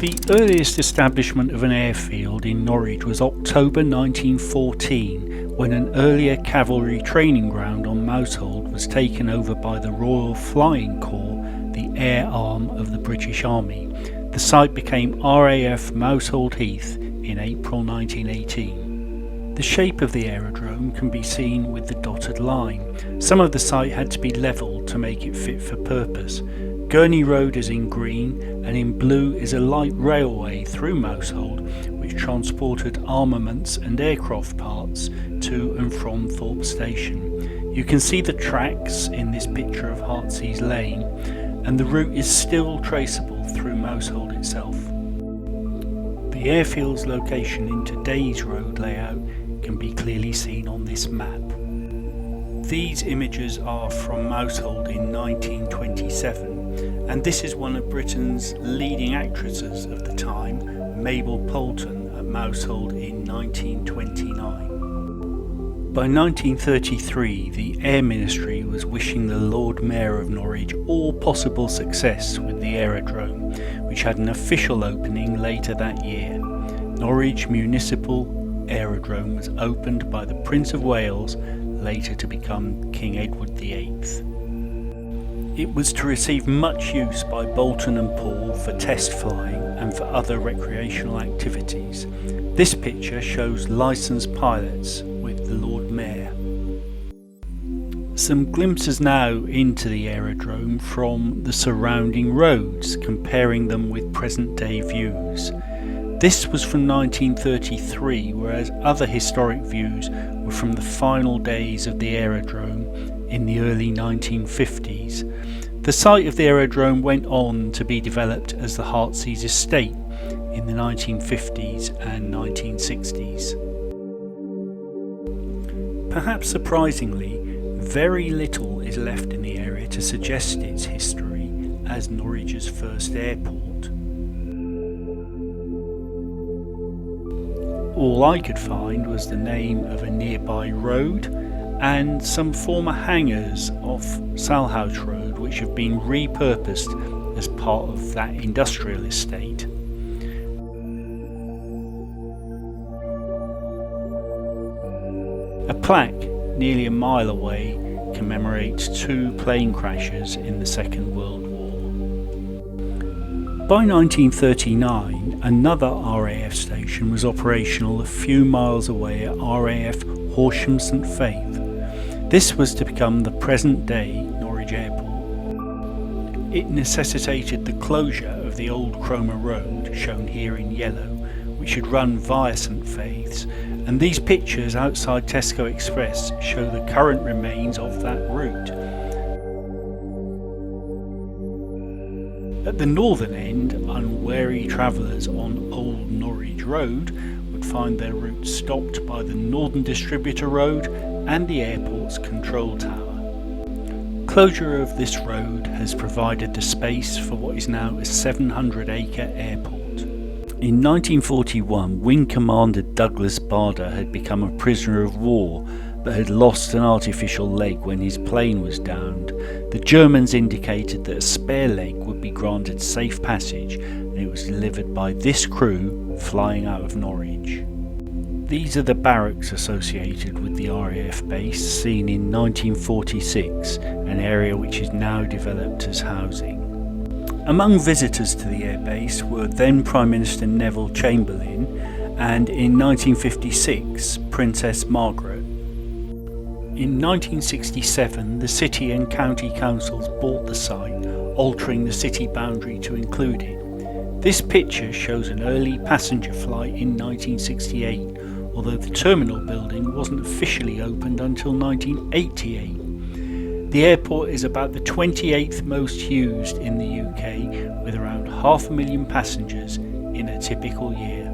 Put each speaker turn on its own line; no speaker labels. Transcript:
The earliest establishment of an airfield in Norwich was October 1914, when an earlier cavalry training ground on Mousehold was taken over by the Royal Flying Corps, the air arm of the British Army. The site became RAF Mousehold Heath in April 1918. The shape of the aerodrome can be seen with the dotted line. Some of the site had to be levelled to make it fit for purpose. Gurney Road is in green, and in blue is a light railway through Mousehold which transported armaments and aircraft parts to and from Thorpe Station. You can see the tracks in this picture of Heartsease Lane, and the route is still traceable through Mousehold itself. The airfield's location in today's road layout can be clearly seen on this map. These images are from Mousehold in 1927. And this is one of Britain's leading actresses of the time, Mabel Poulton, at Mousehold in 1929. By 1933, the Air Ministry was wishing the Lord Mayor of Norwich all possible success with the aerodrome, which had an official opening later that year. Norwich Municipal Aerodrome was opened by the Prince of Wales, later to become King Edward VIII. It was to receive much use by Bolton and Paul for test flying and for other recreational activities. This picture shows licensed pilots with the Lord Mayor. Some glimpses now into the aerodrome from the surrounding roads, comparing them with present day views. This was from 1933, whereas other historic views were from the final days of the aerodrome in the early 1950s. The site of the aerodrome went on to be developed as the Heartsease Estate in the 1950s and 1960s. Perhaps surprisingly, very little is left in the area to suggest its history as Norwich's first airport. All I could find was the name of a nearby road and some former hangars off Salhouse Road which have been repurposed as part of that industrial estate. A plaque nearly a mile away commemorates 2 plane crashes in the Second World War. By 1939, another RAF station was operational a few miles away at RAF Horsham St Faith. This was to become the present-day Norwich Airport. It necessitated the closure of the old Cromer Road, shown here in yellow, which had run via St Faith's, and these pictures outside Tesco Express show the current remains of that route. At the northern end, unwary travellers on Old Norwich Road would find their route stopped by the Northern Distributor Road and the airport's control tower. Closure of this road has provided the space for what is now a 700-acre airport. In 1941, Wing Commander Douglas Bader had become a prisoner of war but had lost an artificial leg when his plane was downed. The Germans indicated that a spare leg would be granted safe passage, and it was delivered by this crew flying out of Norwich. These are the barracks associated with the RAF base, seen in 1946, an area which is now developed as housing. Among visitors to the airbase were then Prime Minister Neville Chamberlain and in 1956 Princess Margaret. In 1967 the city and county councils bought the site, altering the city boundary to include it. This picture shows an early passenger flight in 1968, although the terminal building wasn't officially opened until 1988. The airport is about the 28th most used in the UK, with around 500,000 passengers in a typical year.